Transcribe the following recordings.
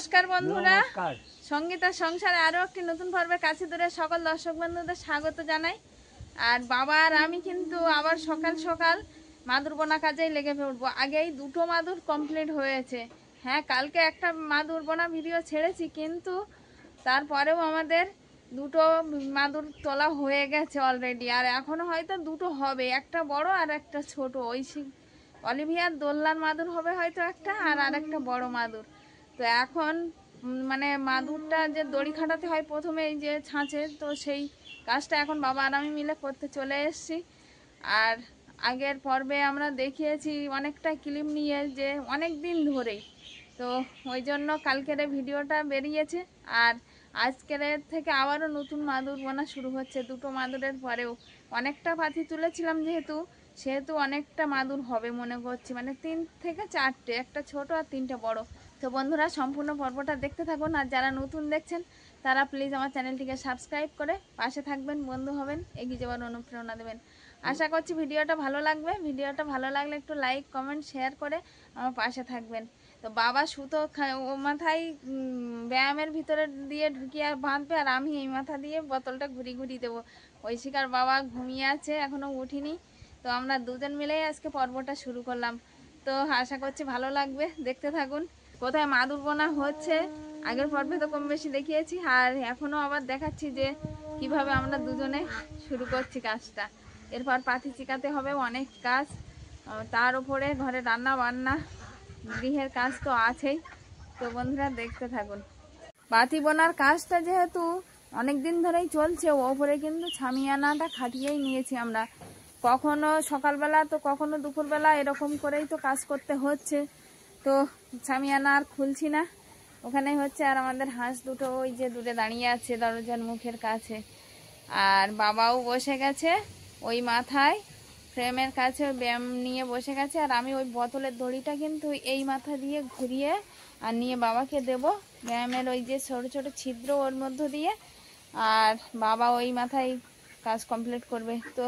নমস্কার বন্ধুরা, সঙ্গীতার সংসারে আরো একটি নতুন পর্বের কাছে দূরে সকল দর্শক বন্ধুদের স্বাগত জানাই। আর বাবা আর আমি কিন্তু আবার সকাল সকাল মাদুর বোনা কাজেই লেগে পড়বো। আগেই দুটো মাদুর কমপ্লিট হয়েছে। হ্যাঁ, কালকে একটা মাদুর বোনা ভিডিও ছেড়েছি, কিন্তু তারপরেও আমাদের দুটো মাদুর তোলা হয়ে গেছে অলরেডি। আর এখনো হয়তো দুটো হবে, একটা বড় আর একটা ছোট। ওই অলিভিয়ার দোলনার মাদুর হবে হয়তো একটা, আর একটা বড় মাদুর। তো এখন মানে মাদুরটা যে দড়ি খাটাতে হয় প্রথমে এই যে ছাঁচে, তো সেই কাজটা এখন বাবা আর আমি মিলে করতে চলে এসেছি। আর আগের পর্বে আমরা দেখিয়েছি অনেকটা ক্লিপ নিয়ে, যে অনেক দিন ধরেই, তো ওই জন্য কালকের ভিডিওটা বেরিয়েছে। আর আজকের থেকে আবারও নতুন মাদুর বোনা শুরু হচ্ছে। দুটো মাদুরের পরেও অনেকটা পাতি তুলেছিলাম, সেহেতু অনেকটা মাদুর হবে মনে করছি, মানে 3 থেকে 4টে, একটা ছোট আর 3টে বড়। তো বন্ধুরা, সম্পূর্ণ পর্বটা দেখতে থাকুন। আর যারা নতুন দেখছেন তারা প্লিজ আমার চ্যানেলটিকে সাবস্ক্রাইব করে পাশে থাকবেন, বন্ধু হবেন, এগিয়ে যাওয়ার অনুপ্রেরণা দেবেন। আশা করছি ভিডিওটা ভালো লাগবে। ভিডিওটা ভালো লাগলে একটু লাইক, কমেন্ট, শেয়ার করে আমার পাশে থাকবেন। তো বাবা সুতো মাথায় ব্যায়ামের ভিতরে দিয়ে ঢুকিয়ে বাঁধবে, আর আমি এই মাথা দিয়ে বোতলটা ঘুরি ঘুরি দেবো। ঐশিকার বাবা ঘুমিয়ে আছে, এখনও উঠিনি। তো আমরা দুজন মিলেই আজকে পর্বটা শুরু করলাম। তো আশা করছি ভালো লাগবে, দেখতে থাকুন। কোথায় মাদুর বোনা হচ্ছে, আগের পর্বে তো কম বেশি দেখিয়েছি, আর এখনও আবার দেখাচ্ছি যে কিভাবে আমরা দুজনে শুরু করছি কাজটা। এরপর পাতি চিকাতে হবে, অনেক কাজ, তার উপরে ঘরে রান্না বান্না, গৃহের কাজ তো আছেই। তো বন্ধুরা দেখতে থাকুন। পাতি বোনার কাজটা যেহেতু অনেক দিন ধরেই চলছে, ওপরে কিন্তু ছামিয়ানাটা খাটিয়েই নিয়েছি আমরা। কখনো সকালবেলা তো কখনো দুপুরবেলা, এরকম করেই তো কাজ করতে হচ্ছে। তো ছামিয়ানা আর খুলছি না, ওখানেই হচ্ছে। আর আমাদের হাঁস দুটো ওই যে দূরে দাঁড়িয়ে আছে দরজার মুখের কাছে। আর বাবাও বসে গেছে ওই মাথায় ফ্রেমের কাছে, ব্যায়াম নিয়ে বসে গেছে। আর আমি ওই বোতলের দড়িটা কিন্তু এই মাথা দিয়ে ঘুরিয়ে আর নিয়ে বাবাকে দেব, ব্যায়ামের ওই যে ছোট ছোট ছিদ্র ওর মধ্য দিয়ে। আর বাবা ওই মাথায় কাজ কমপ্লিট করবে। তো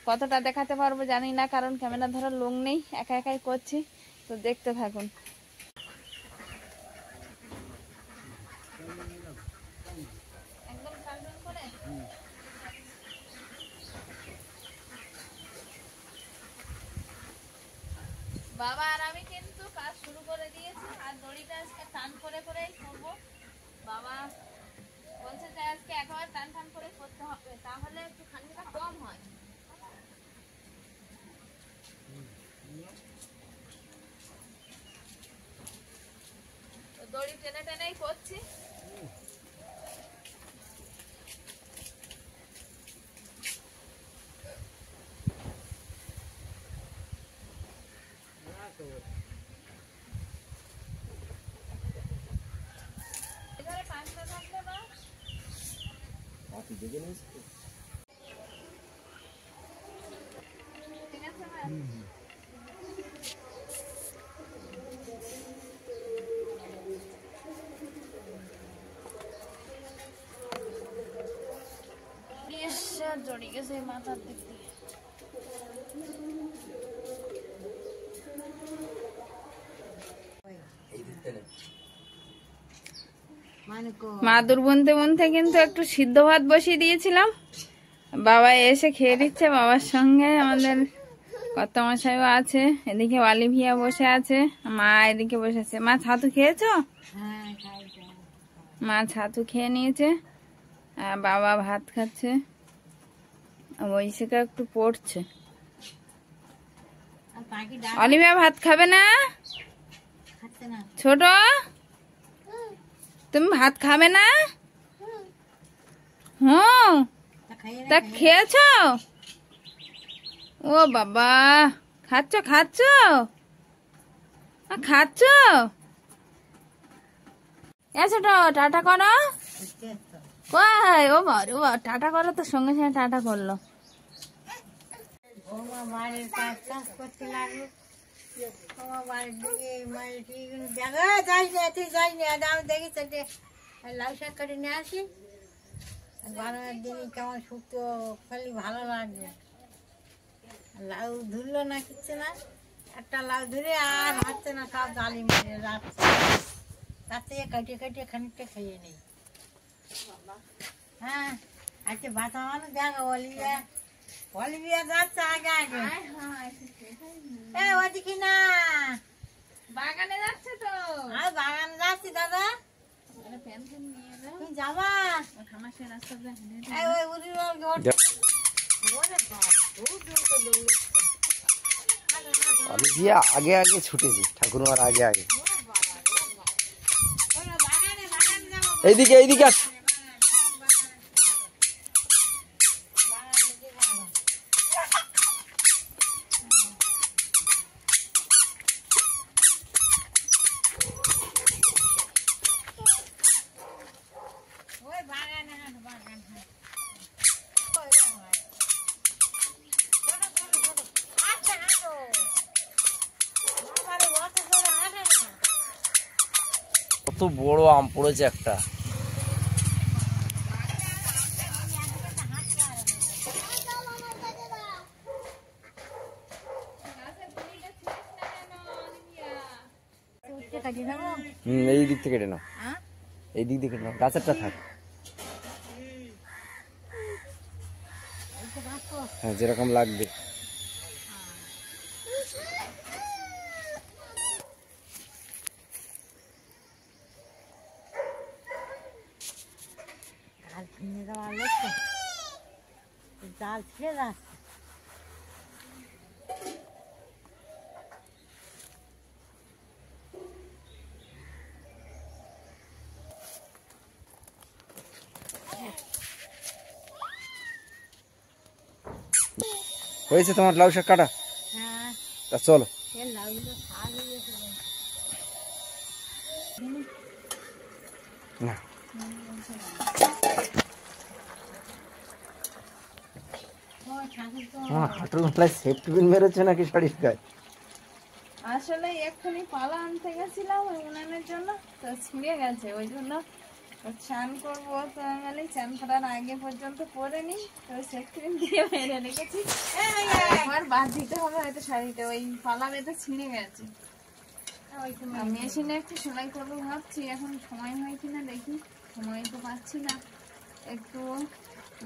কতটা দেখাতে পারবো জানি না, কারণ ক্যামেরা ধরার লোক নেই, একা একাই করছি। তো দেখতে থাকুন। বাবা আর আমি কিন্তু কাজ শুরু করে দিয়েছি, আর দড়িটা আজকে টান করে করেই করবো। বাবা বলছে যে আজকে একবার টান টান করে করতে হবে, তাহলে একটু খানিকটা কম হয়। তো দড়ি টেনে টেনেই করছি। এখানে 5টা থাকলে বা ঠিক আছে মা। জড়ি গেছে মাথার দিক দিয়ে। মাদুর বুনতে বুনতে কিন্তু একটু সিদ্ধ ভাত বসিয়ে দিয়েছিলাম। বাবা এসে খেয়ে দিচ্ছে, বাবার সঙ্গে আমাদের কর্তামশাইও আছে। এদিকে অলিভিয়া বসে আছে, মা এদিকে বসেছে। মা ছাতু খেয়েছো? মা ছাতু খেয়ে নিয়েছে, বাবা ভাত খাচ্ছে, ঐশিকা একটু পড়ছে। অলিভিয়া ভাত খাবে না? ছোট, তুমি ভাত খাবে না? হুম, তা খেয়েছ? ও বাবা, খাচ্ছ খাচ্ছ খাচ্ছ? ছোট টাটা করো। কই ও বাবা, টাটা করো তো, সঙ্গে সঙ্গে টাটা করলো। লাউ শাক করে নিয়ে আসি, গরমের দিনে কেমন শুক্তো খালি ভালো লাগবে। লাউ ধরলো না, কিচ্ছে না, একটা লাউ ধরে আর হচ্ছে না, সব জালি মেরে রাখছে। তার থেকে কাটিয়ে কাটিয়ে খানিকটা খেয়ে নেই। হ্যাঁ আজকে বাচ্চা মানুষ দেখো অলিভিয়া, অলিভিয়া যাচ্ছে আগে আগে। ওদিকে না বাগানে যাচ্ছে তো। আমি বাগানে যাচ্ছি দাদা। তুমি যাবা? ওই উড়ি অলিভিয়া আগে আগে ছুটেছি, ঠাকুরমার আগে আগে। এইদিকে এইদিকে আস। কত বড় আম পড়েছে একটা। এই দিক থেকে কেটে নাও, এই দিক থেকে কেটে নাও, গাছেরটা থাক। হ্যাঁ যেরকম লাগবে। জাল ছিঁড়ে যাচ্ছে। হয়েছে তোমার লাউ শাক কাটা? হ্যাঁ তা চলো। লাউগুলো শাক হয়ে গেছে। না হাঁটুর মাথায় সেফটি পিন মেরেছে নাকি শাড়ির গায়ে? আসলে এক্ষুনি পালা আনতে গেছিলাম ওই উনানের জন্য, তো ছিঁড়ে গেছে, ওই জন্য চান করবো। তো আমি চান করার আগে পর্যন্ত করে নি, তো সেফটিপিন দিয়ে মেরে রেখেছি। একবার বাদ দিতে হবে হয়তো শাড়িটা, ওই পালা বেঁধে ছিঁড়ে গেছে। মেশিনে একটু সেলাই করবো ভাবছি, এখন সময় হয় কিনা দেখি। সময় তো পাচ্ছি না, একটু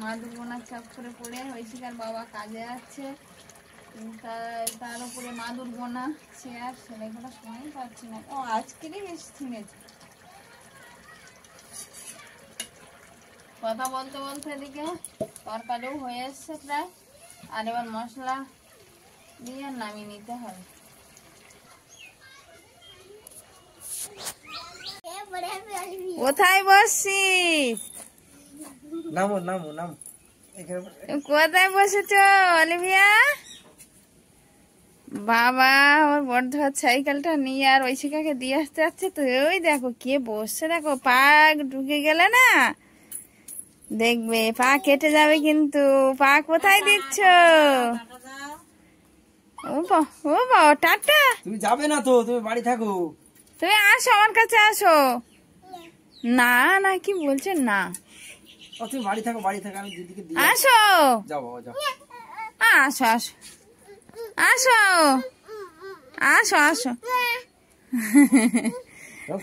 মা দুর্গনার চাপ করে পড়ে ঐশিকার বাবা কাজে আছে, তার উপরে মা দুর্গনা, সে আর সেলাই করার সময় পাচ্ছি না। ও আজকেরই বেশি ছিঁড়েছে। কথা বলতে বলতে এদিকে তরকারিও হয়ে এসছে প্রায়, আর এবার মশলা দিয়ে নামিয়ে নিতে হবে। কোথায় বসছিস? নামো নামো নামো। কোথায় বসেছো অলিভিয়া? বাবা ওর বড় সাইকেলটা নিয়ে আর ঐশিকাকে দিয়ে আসতে যাচ্ছে, তো ওই দেখো কে বসছে, দেখো পা ঢুকে গেলে না দেখবে পা কেটে যাবে কিন্তু। পা কোথায় দিচ্ছ? ও বাবা টাটা। তুমি যাবে না তো, তুমি বাড়ি থাকো। তুমি আসো আমার কাছে আসো। না না কি বলছে না, তুমি বাড়ি থাকো, বাড়ি থাকো, আমি দিদিকে দিয়ে আসো। যাবো যাও। আসো আসো আসো আসো আসো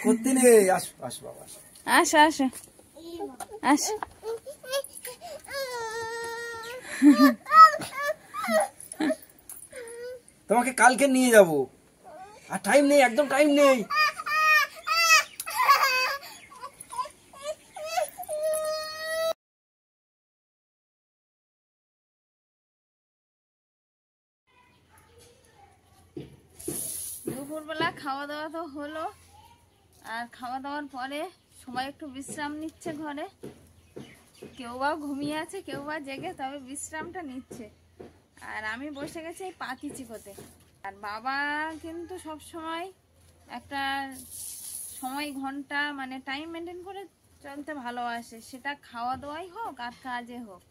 করতে নেই, আসো আসো বাবা আসো আসো আসো। তোমাকে কালকে নিয়ে যাব, আর টাইম নেই, একদম টাইম নেই। দুপুরবেলা খাওয়া দাওয়া তো হলো, আর খাওয়া দাওয়ার পরে সবাই একটু বিশ্রাম নিচ্ছে ঘরে। কেউ বা ঘুমিয়ে আছে, কেউ বা জেগে, তবে বিশ্রামটা নিচ্ছে। আর আমি বসে গেছি এই পাতি চিকোতে। আর বাবা কিন্তু সব সময় একটা সময় ঘন্টা মানে টাইম মেনটেন করে চলতে ভালোবাসে, সেটা খাওয়া দাওয়াই হোক আর কাজে হোক।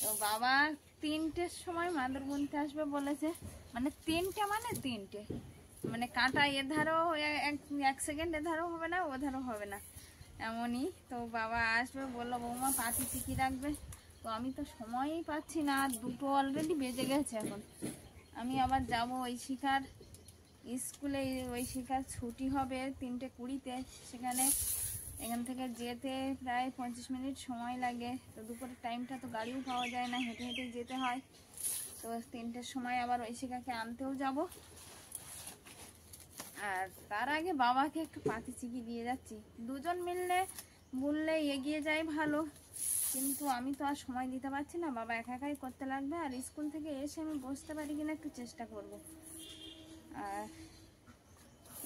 তো বাবা 3টের সময় মাদুর বুনতে আসবে বলেছে, মানে 3টে মানে 3টে, মানে কাঁটা এধারও 1 সেকেন্ড এধারও হবে না, ওধারও হবে না, এমনই। তো বাবা আসবে, বললো বৌমা পাতি চিকি রাখবে। তো আমি তো সময়ই পাচ্ছি না, আর 2টো অলরেডি বেজে গেছে। এখন আমি আবার যাব ওই শিকার স্কুলে ওই শিখার ছুটি হবে 3:20-তে, সেখানে এখান থেকে যেতে প্রায় 25 মিনিট সময় লাগে। তো দুপুরের টাইমটা তো গাড়িও পাওয়া যায় না, হেঁটে হেঁটে যেতে হয়। তো 3টের সময় আবার ওই শিখাকে আনতেও যাব। আর তার আগে বাবাকে একটু পাতি চিকি দিয়ে যাচ্ছি। দুজন মিললে বললে এগিয়ে যায় ভালো, কিন্তু আমি তো আর সময় দিতে পারছি না, বাবা একা একাই করতে লাগবে। আর স্কুল থেকে এসে আমি বসতে পারি কিনা একটু চেষ্টা করব। আর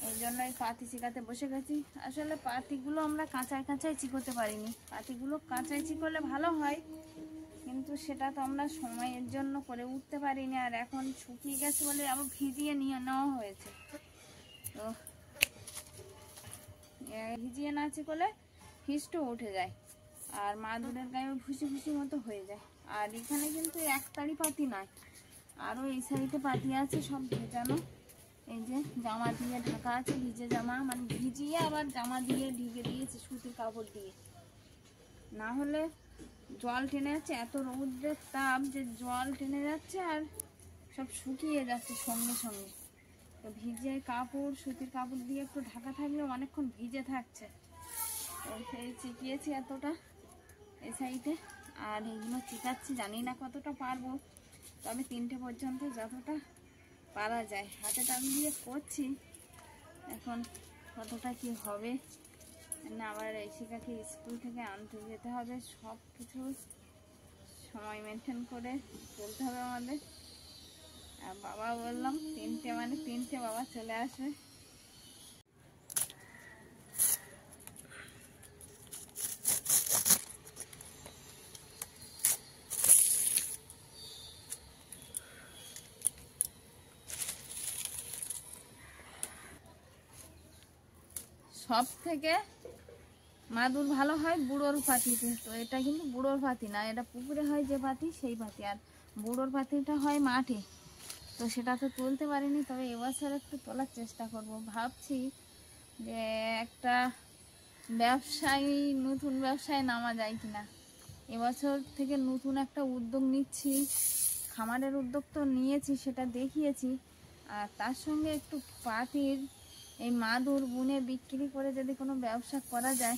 এই জন্যই পাতি চিকাতে বসে গেছি। আসলে পাতিগুলো আমরা কাঁচায় কাঁচায় চিকোতে পারিনি, পাতিগুলো কাঁচায় চিকোলে ভালো হয়, কিন্তু সেটা তো আমরা সময়ের জন্য করে উঠতে পারিনি। আর এখন শুকিয়ে গেছে বলে আবার ভিজিয়ে নিয়ে নেওয়া হয়েছে। তো ভিজিয়ে না চিকোলে হিস্টও উঠে যায় আর মাদুরের গায়ে ভুসি ভুসি মতো হয়ে যায়। আর এখানে কিন্তু একটারই পাতি নয়, আরও এই সাইডে পাতি আছে, সব ভেজানো। এই যে জামা দিয়ে ঢাকা আছে, ভিজে জামা, মানে ভিজিয়ে আবার জামা দিয়ে ঢেকে দিয়েছি সুতির কাপড় দিয়ে, না হলে জল টেনে যাচ্ছে। এত রৌদ্রের তাপ যে জল টেনে যাচ্ছে আর সব শুকিয়ে যাচ্ছে সঙ্গে সঙ্গে। তো ভিজে কাপড়, সুতির কাপড় দিয়ে একটু ঢাকা থাকলে অনেকক্ষণ ভিজে থাকছে। তো সেই চিকিয়েছি এতটা এই সাইডে, আর এইগুলো চিকাচ্ছি, জানি না কতটা পারবো, তবে 3টে পর্যন্ত যতটা পারা যায় হাতে টান দিয়ে করছি। এখন কতটা কি হবে না, আবার এই শিখাকে স্কুল থেকে আনতে যেতে হবে, সব কিছু সময় মেনটেন করে চলতে হবে আমাদের। আর বাবা বললাম 3টে মানে 3টে বাবা চলে আসবে। সব থেকে মাদুর ভালো হয় বুড়োর পাতিতে। তো এটা কিন্তু বুড়োর পাতি না, এটা পুকুরে হয় যে পাতি সেই পাতি, আর বুড়োর পাতিটা হয় মাঠে। তো সেটা তো তুলতে পারিনি, তবে এবছর একটু তোলার চেষ্টা করব। ভাবছি যে একটা ব্যবসায়ী, নতুন ব্যবসায় নামা যায় কিনা। এবছর থেকে নতুন একটা উদ্যোগ নিচ্ছি, খামারের উদ্যোগ তো নিয়েছি, সেটা দেখিয়েছি। আর তার সঙ্গে একটু পাতির এই মাদুর বুনে বিক্রি করে যদি কোনো ব্যবসা করা যায়,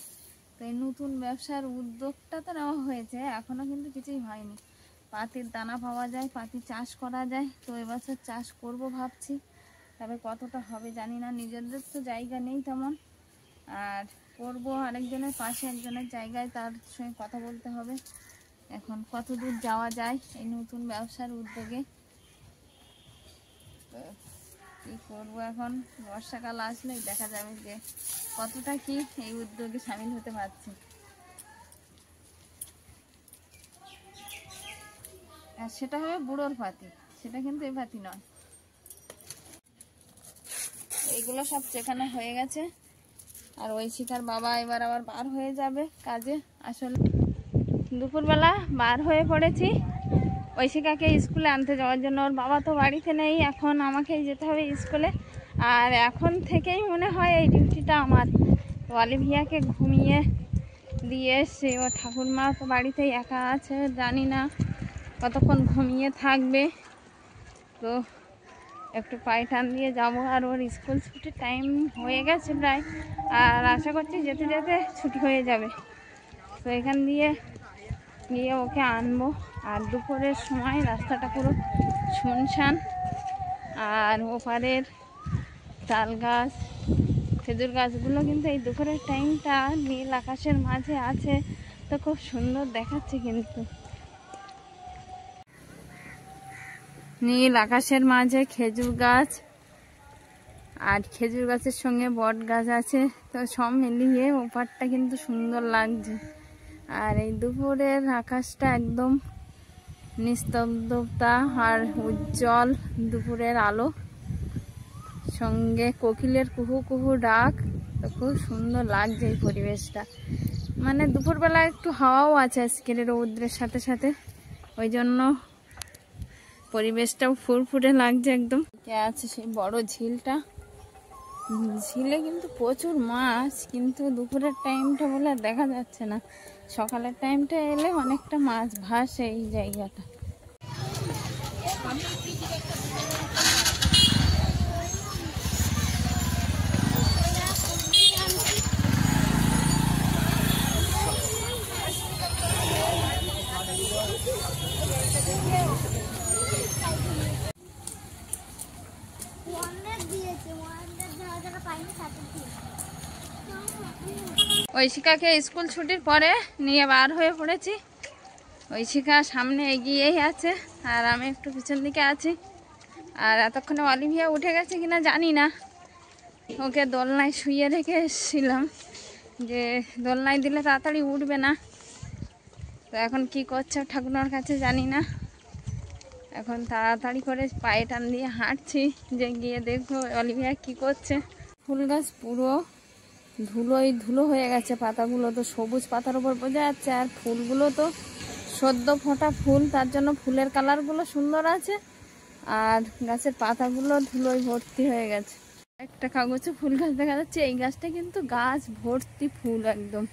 তো এই নতুন ব্যবসার উদ্যোগটা তো নেওয়া হয়েছে, এখনও কিন্তু কিছুই হয়নি। পাতির দানা পাওয়া যায়, পাতি চাষ করা যায়, তো এবছর চাষ করব ভাবছি। তবে কতটা হবে জানি না, নিজেদের তো জায়গা নেই তেমন। আর করব আরেকজনের পাশে, একজনের জায়গায়, তার সঙ্গে কথা বলতে হবে এখন কত দূর যাওয়া যায় এই নতুন ব্যবসার উদ্যোগে। তো কী করবো এখন, বর্ষাকাল আসলে দেখা যাবে যে কতটা কি এই উদ্যোগে সামিল হতে পারছি। আর সেটা হবে বুড়োর পাতি, সেটা কিন্তু এই পাতি নয়। এইগুলো সব চেকানো হয়ে গেছে, আর ওই শিখার বাবা এবার আবার বার হয়ে যাবে কাজে। আসলে দুপুরবেলা বার হয়ে পড়েছি ওই শিখাকে স্কুলে আনতে যাওয়ার জন্য। ওর বাবা তো বাড়িতে নেই, এখন আমাকেই যেতে হবে স্কুলে। আর এখন থেকেই মনে হয় এই ডিউটিটা আমার। অলিভিয়াকে ঘুমিয়ে দিয়ে এসে, ও ঠাকুরমা তো বাড়িতেই একা আছে, জানি না কতক্ষণ ঘুমিয়ে থাকবে। তো একটু পায়ে টান দিয়ে যাবো। আর ওর স্কুল ছুটির টাইম হয়ে গেছে প্রায়, আর আশা করছি যেতে যেতে ছুটি হয়ে যাবে। তো এখান দিয়ে গিয়ে ওকে আনবো। আর দুপুরের সময় রাস্তাটা পুরো শুনশান, আর ওপারের তাল গাছ, খেজুর গাছগুলো কিন্তু এই দুপুরের টাইমটা নীল আকাশের মাঝে আছে, তো খুব সুন্দর দেখাচ্ছে। কিন্তু নীল আকাশের মাঝে খেজুর গাছ, আর খেজুর গাছের সঙ্গে বট গাছ আছে, তো সব মিলিয়ে ওপারটা কিন্তু সুন্দর লাগছে। আর এই দুপুরের আকাশটা একদম নিস্তব্ধতা আর উজ্জ্বল দুপুরের আলো, সঙ্গে কোকিলের কুহু কুহু ডাক, তো খুব সুন্দর লাগছে এই পরিবেশটা। মানে দুপুরবেলা একটু হাওয়াও আছে আজকের রৌদ্রের সাথে সাথে, ওই জন্য পরিবেশটাও ফুরফুরে লাগছে একদম। আছে সেই বড় ঝিলটা, ঝিলে কিন্তু প্রচুর মাছ, কিন্তু দুপুরের টাইমটা বলে দেখা যাচ্ছে না। সকালের টাইমটা এলে অনেকটা মাছ ভাসে এই জায়গাটা। ঐশিকাকে স্কুল ছুটির পরে নিয়ে বার হয়ে পড়েছি। ঐশিকা সামনে এগিয়েই আছে আর আমি একটু পিছন দিকে আছি। আর এতক্ষণে অলিভিয়া উঠে গেছে কিনা জানি না, ওকে দোলনায় শুইয়ে রেখে এসেছিলাম যে দোলনায় দিলে তাড়াতাড়ি উঠবে না। তো এখন কি করছে ঠাকুমার কাছে জানি না। এখন তাড়াতাড়ি করে পায়ে টান দিয়ে হাঁটছি যে গিয়ে দেখবো অলিভিয়া কি করছে। ফুল গাছ পুরো ধুলো হয়ে গেছে, পাতাগুলো তো সবুজ পাতার উপর বোঝা যাচ্ছে। আর ফুলগুলো তো সদ্য ফোটা ফুল, তার জন্য ফুলের কালারগুলো সুন্দর আছে আর গাছের পাতাগুলো ধুলোয় ভর্তি হয়ে গেছে। একটা কাগজে ফুল গাছ দেখা যাচ্ছে, এই গাছটা কিন্তু গাছ ভর্তি ফুল একদম।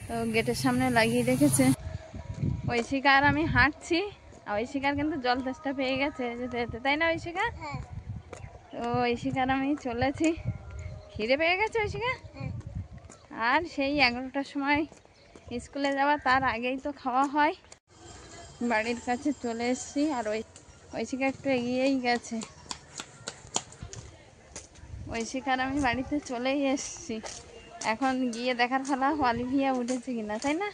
তো গেটের সামনে লাগিয়ে রেখেছে। ঐশিকা আর আমি হাঁটছি, আর ঐশিকার কিন্তু জল তেষ্টা পেয়ে গেছে যেতে যেতে, তাই না ঐশিকা? তো ঐশিকার আমি চলেছি, খিদে পেয়ে গেছে ঐশিকা। আর সেই 11টার সময় স্কুলে যাওয়া, তার আগেই তো খাওয়া হয়। বাড়ির কাছে চলে এসেছি আর ঐশিকা একটু এগিয়েই গেছে। ঐশিকার আমি বাড়িতে চলেই এসেছি, এখন গিয়ে দেখার ফলা অলিভিয়া উঠেছে কিনা, তাই না?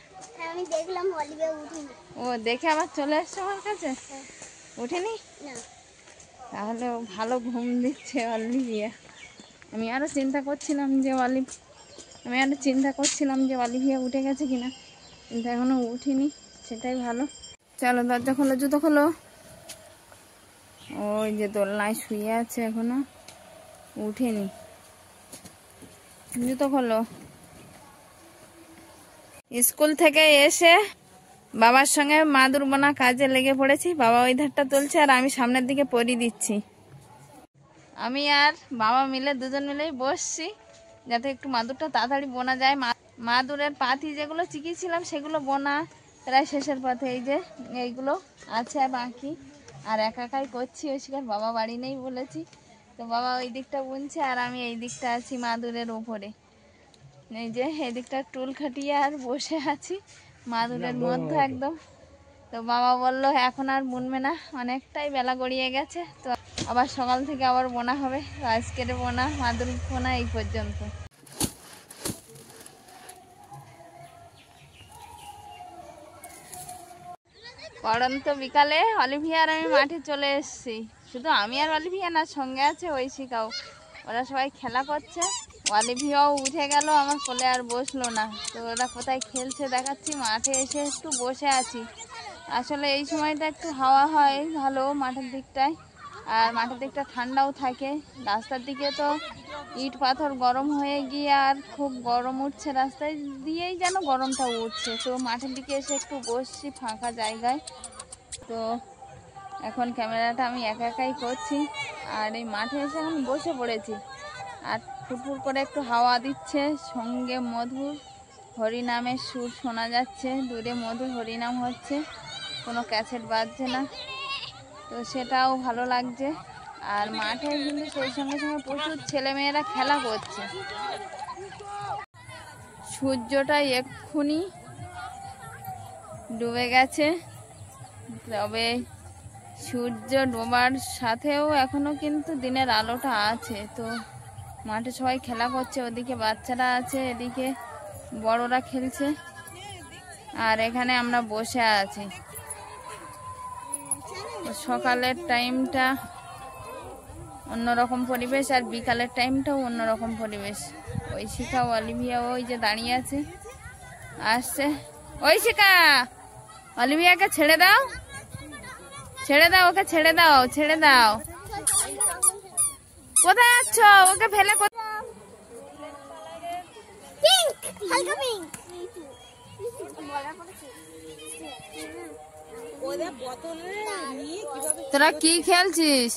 আমি দেখলাম অলিভিয়া উঠেনি। ও দেখে আবার চলে এসছে আমার কাছে, উঠেনি? না, তাহলে ও ভালো ঘুম দিচ্ছে অলিভিয়া। আমি আরও চিন্তা করছিলাম যে অলিভিয়া উঠে গেছে কিনা, কিন্তু এখনো উঠিনি, সেটাই ভালো। চলো দরজা খোলো, জুতো খোলো। ওই যে দোলনায় শুয়ে আছে, এখনো উঠেনি। জুতো খোলো। স্কুল থেকে এসে বাবার সঙ্গে মাদুর বোনা কাজে লেগে পড়েছি। বাবা ওই ধারটা তুলছে আর আমি সামনের দিকে পরি দিচ্ছি। আমি আর বাবা মিলে দুজন মিলেই বসছি যাতে একটু মাদুরটা তাড়াতাড়ি বোনা যায়। মাদুরের পাতি যেগুলো চিকিয়েছিলাম সেগুলো বোনা প্রায় শেষের পথে, এই যে এইগুলো আছে বাকি। আর একাই করছি, ঐশিকার বাবা বাড়ি নেই বলেছি, তো বাবা ওই দিকটা বুনছে আর আমি এই দিকটা আছি মাদুরের ওপরে। এই যে এই দিকটা টুল খাটিয়ে আর বসে আছি মাদুরের মধ্যে একদম। তো বাবা বলল এখন আর বুনবে না, অনেকটাই বেলা গড়িয়ে গেছে, তো আবার সকাল থেকে আবার বোনা হবে। তো আজকের বোনা, মাদুর বোনা এই পর্যন্ত। পড়ন্ত বিকালে অলিভিয়া আর আমি মাঠে চলে এসেছি। শুধু আমি আর অলিভিয়া না, সঙ্গে আছে ঐশিকাও। ওরা সবাই খেলা করছে। অলিভিয়াও উঠে গেল আমার কোলে, আর বসলো না। তো ওরা কোথায় খেলছে দেখাচ্ছি। মাঠে এসে একটু বসে আছি। আসলে এই সময়টা একটু হাওয়া হয় ভালো মাঠের দিকটায়, আর মাঠের দিকটা ঠান্ডাও থাকে। রাস্তার দিকে তো ইট পাথর গরম হয়ে গিয়ে আর খুব গরম উঠছে, রাস্তায় দিয়েই যেন গরমটা উঠছে। তো মাঠের দিকে এসে একটু বসছি ফাঁকা জায়গায়। তো এখন ক্যামেরাটা আমি একাই করছি, আর এই মাঠে এসে এখন বসে পড়েছি। আর ফুটফুট করে একটু হাওয়া দিচ্ছে, সঙ্গে মধুর হরিনামের সুর শোনা যাচ্ছে। দূরে মধুর হরিনাম হচ্ছে, কোনো ক্যাসেট বাজছে না, তো সেটাও ভালো লাগছে। আর মাঠে কিন্তু সেই সঙ্গে সঙ্গে প্রচুর ছেলেমেয়েরা খেলা করছে। সূর্যটা এক্ষুনি ডুবে গেছে, তবে সূর্য ডোবার সাথেও এখনো কিন্তু দিনের আলোটা আছে। তো মাঠে সবাই খেলা করছে, ওদিকে বাচ্চারা আছে, এদিকে বড়রা খেলছে, আর এখানে আমরা বসে আছি। সকালের টাইমটা অন্যরকম পরিবেশ, আর বিকালের টাইমটাও অন্যরকম পরিবেশ। ঐশিকা অলিভিয়া ওই যে দাঁড়িয়ে আছে, আসছে। ঐশিকা, অলিভিয়াকে ছেড়ে দাও, ছেড়ে দাও, ওকে ছেড়ে দাও, ছেড়ে দাও। কোথায় যাচ্ছ? ওকে ফেলে তোরা কি খেলছিস?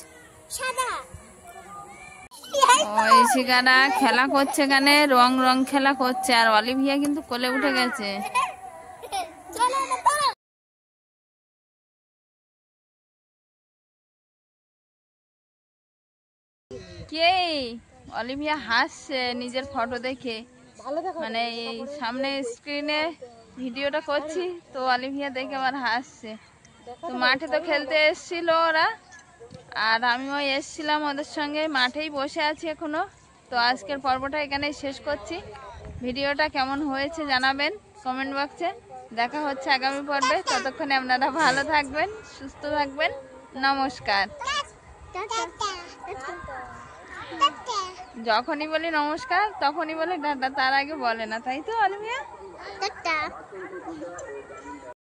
ঐশিকারা খেলা করছে, এখানে রং খেলা করছে, আর অলিভিয়া কিন্তু কোলে উঠে গেছে। কে? অলিভিয়া হাসছে নিজের ফটো দেখে, মানে এই সামনে স্ক্রিনে ভিডিওটা করছি, তো অলিভিয়া দেখে আবার হাসছে। তো মাঠে তো খেলতে এসেছিল ওরা, আর আমিও এসেছিলাম ওদের সঙ্গে। মাঠেই বসে আছি এখনো। তো আজকের পর্বটা এখানেই শেষ করছি। ভিডিওটা কেমন হয়েছে জানাবেন কমেন্ট বক্সে। দেখা হচ্ছে আগামী পর্বে, ততক্ষণে আপনারা ভালো থাকবেন, সুস্থ থাকবেন। নমস্কার। যখনই বলি নমস্কার তখনই বলে টাটা, তার আগে বলে না, তাই তো অলিভিয়া? টাটা।